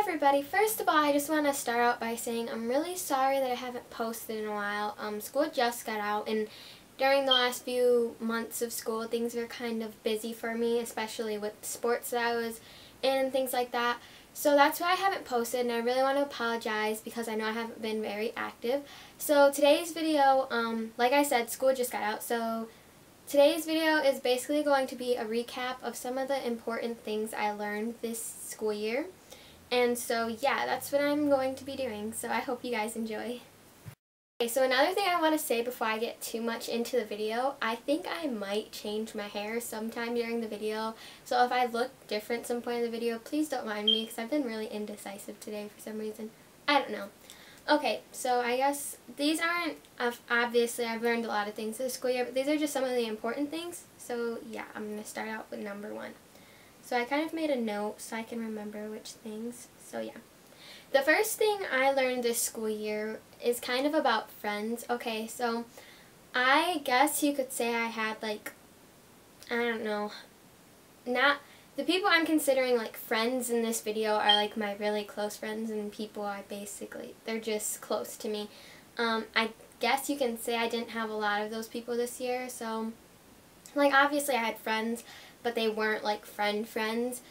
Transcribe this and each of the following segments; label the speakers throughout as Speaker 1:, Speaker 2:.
Speaker 1: everybody, first of all I just want to start out by saying I'm really sorry that I haven't posted in a while. School just got out, and during the last few months of school things were kind of busy for me, especially with sports that I was in and things like that. So that's why I haven't posted, and I really want to apologize because I know I haven't been very active. So today's video, like I said, school just got out, so today's video is basically going to be a recap of some of the important things I learned this school year. And so yeah, that's what I'm going to be doing, so I hope you guys enjoy. Okay, so another thing I want to say before I get too much into the video, I think I might change my hair sometime during the video. So if I look different some point in the video, please don't mind me because I've been really indecisive today for some reason. I don't know. Okay, so I guess these aren't, obviously I've learned a lot of things this school year, but these are just some of the important things. So yeah, I'm going to start out with number 1. So I kind of made a note so I can remember which things. So yeah. The first thing I learned this school year is kind of about friends. Okay, so I guess you could say I had like, I don't know, not, the people I'm considering like friends in this video are like my really close friends and people I basically, they're just close to me. I guess you can say I didn't have a lot of those people this year, so like obviously I had friends, but they weren't like friends.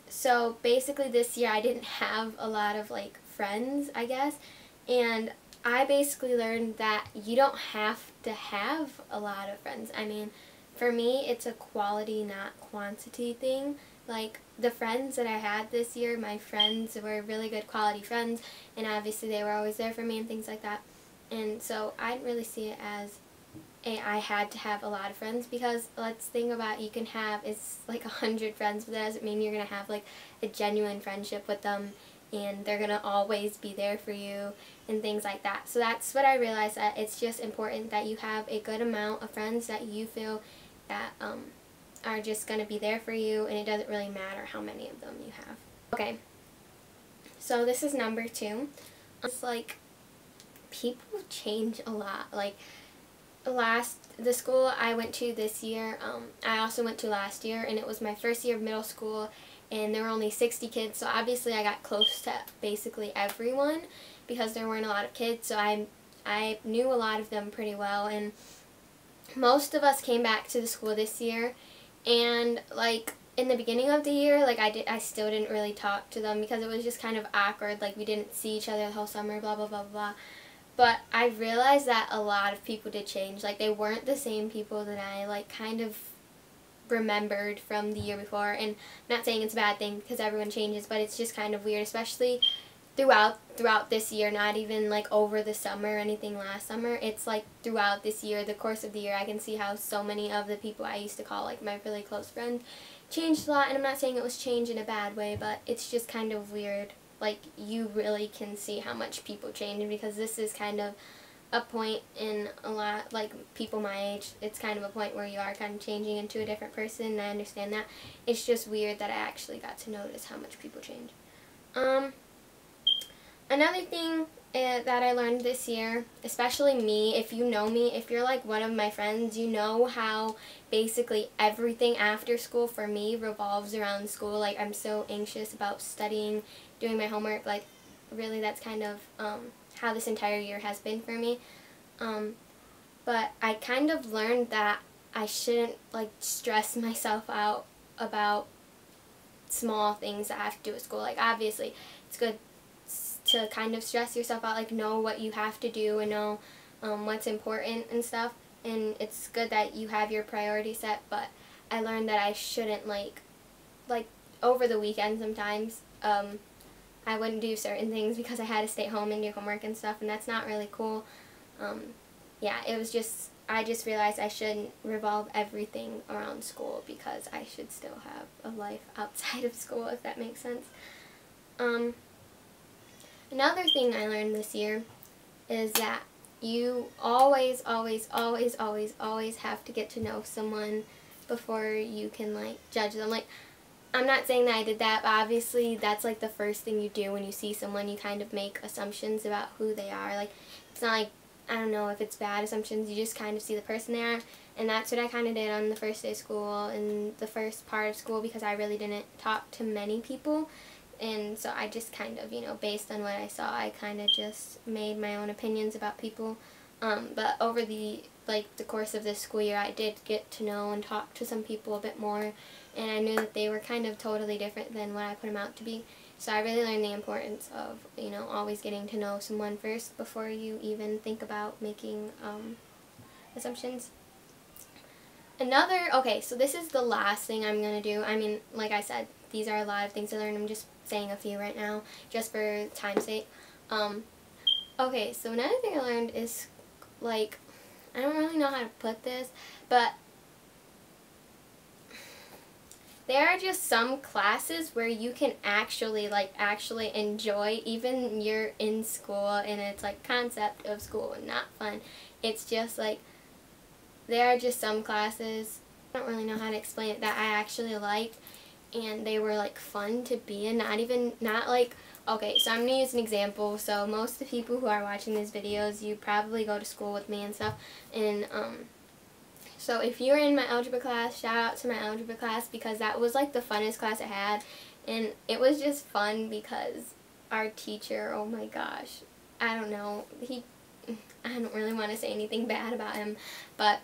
Speaker 1: So basically this year I didn't have a lot of like friends, I guess, and I basically learned that you don't have to have a lot of friends. I mean, for me it's a quality not quantity thing. Like the friends that I had this year, my friends were really good quality friends, and obviously they were always there for me and things like that. And so I didn't really see it as I had to have a lot of friends, because let's think about, you can have, it's like 100 friends, but that doesn't mean you're going to have like a genuine friendship with them and they're going to always be there for you and things like that. So that's what I realized, that it's just important that you have a good amount of friends that you feel that are just going to be there for you, and it doesn't really matter how many of them you have. Okay, so this is number 2. It's like people change a lot. Like the school I went to this year, I also went to last year, and it was my first year of middle school, and there were only 60 kids, so obviously I got close to basically everyone because there weren't a lot of kids, so I knew a lot of them pretty well. And most of us came back to the school this year, and like in the beginning of the year, like I still didn't really talk to them because it was just kind of awkward, like we didn't see each other the whole summer, blah blah blah blah. But I realized that a lot of people did change. Like they weren't the same people that I like kind of remembered from the year before. And I'm not saying it's a bad thing because everyone changes, but it's just kind of weird, especially throughout this year, not even like over the summer or anything last summer. It's like throughout this year, the course of the year, I can see how so many of the people I used to call like my really close friends changed a lot. And I'm not saying it was change in a bad way, but it's just kind of weird. Like, you really can see how much people change, because this is kind of a point in a lot, like, people my age, it's kind of a point where you are kind of changing into a different person, and I understand that. It's just weird that I actually got to notice how much people change. Another thing that I learned this year, especially me, if you know me, if you're like one of my friends, you know how basically everything after school for me revolves around school. Like, I'm so anxious about studying, doing my homework. Like, really, that's kind of how this entire year has been for me. But I kind of learned that I shouldn't like stress myself out about small things that I have to do at school. Like, obviously it's good to kind of stress yourself out, like know what you have to do and know what's important and stuff, and it's good that you have your priorities set. But I learned that I shouldn't like over the weekend sometimes I wouldn't do certain things because I had to stay home and do homework and stuff, and that's not really cool. Yeah, it was just, I just realized I shouldn't revolve everything around school, because I should still have a life outside of school, if that makes sense. Another thing I learned this year is that you always have to get to know someone before you can like judge them. Like, I'm not saying that I did that, but obviously that's like the first thing you do when you see someone. You kind of make assumptions about who they are. Like, it's not like, I don't know if it's bad assumptions, you just kind of see the person they are, and that's what I kind of did on the first day of school and the first part of school, because I really didn't talk to many people. and so I just kind of, based on what I saw, I kind of just made my own opinions about people. But over the course of this school year, I did get to know and talk to some people a bit more, and I knew that they were kind of totally different than what I put them out to be. So I really learned the importance of, always getting to know someone first before you even think about making assumptions. Okay, so this is the last thing I'm going to do. I mean, like I said, these are a lot of things I learned. I'm just saying a few right now, just for time's sake. Okay, so another thing I learned is, I don't really know how to put this, but there are just some classes where you can actually enjoy, even you're in school and it's concept of school and not fun. It's just there are just some classes, I don't really know how to explain it, that I actually liked, and they were fun to be in. Okay, so I'm going to use an example. So most of the people who are watching these videos, you probably go to school with me and stuff, and so if you're in my algebra class, shout out to my algebra class, because that was the funnest class I had, and it was just fun because our teacher, oh my gosh, I don't know, I don't really want to say anything bad about him, but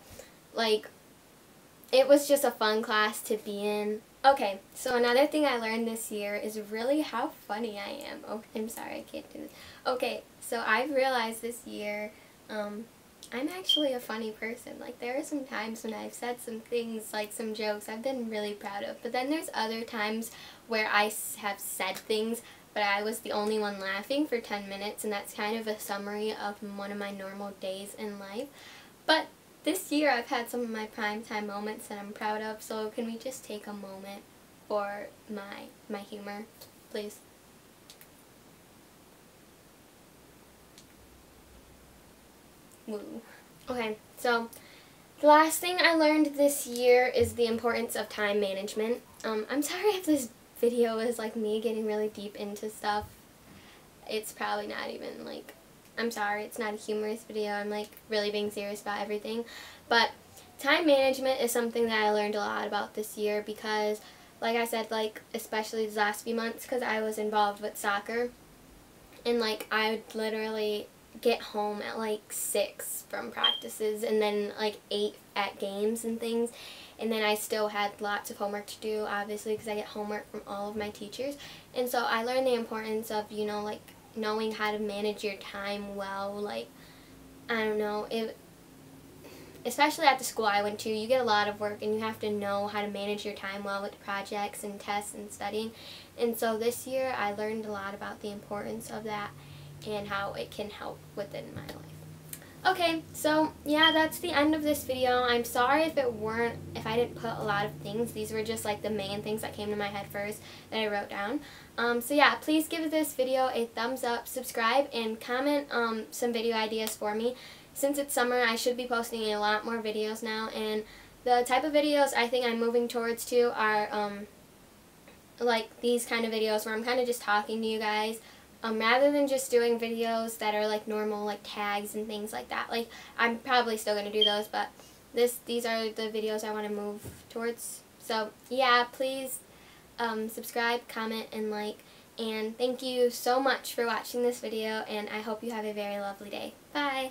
Speaker 1: it was just a fun class to be in. Okay, so another thing I learned this year is really how funny I am. Oh, I'm sorry, I can't do this. Okay, so I've realized this year, I'm actually a funny person. There are some times when I've said some things, some jokes I've been really proud of, but then there's other times where I have said things, but I was the only one laughing for 10 minutes, and that's kind of a summary of one of my normal days in life. But this year I've had some of my primetime moments that I'm proud of, so can we just take a moment for my humor, please? Woo. Okay, so the last thing I learned this year is the importance of time management. I'm sorry if this video is me getting really deep into stuff. It's probably not even I'm sorry, it's not a humorous video. I'm really being serious about everything. But time management is something that I learned a lot about this year because, like I said, especially these last few months, because I was involved with soccer, and I would literally get home at 6 from practices, and then 8 at games and things, and then I still had lots of homework to do, obviously, because I get homework from all of my teachers. And so I learned the importance of, knowing how to manage your time well. I don't know, especially at the school I went to, you get a lot of work, and you have to know how to manage your time well with projects and tests and studying. And so this year I learned a lot about the importance of that and how it can help within my life. Okay, so yeah, that's the end of this video. I'm sorry if I didn't put a lot of things. These were just the main things that came to my head first that I wrote down. So yeah, please give this video a thumbs up, subscribe, and comment some video ideas for me. Since it's summer, I should be posting a lot more videos now, and the type of videos I think I'm moving towards too are these kind of videos where I'm kind of just talking to you guys. Rather than just doing videos that are normal tags and things like that. I'm probably still going to do those, but these are the videos I want to move towards. So yeah, please subscribe, comment, and like, and thank you so much for watching this video, and I hope you have a very lovely day. Bye!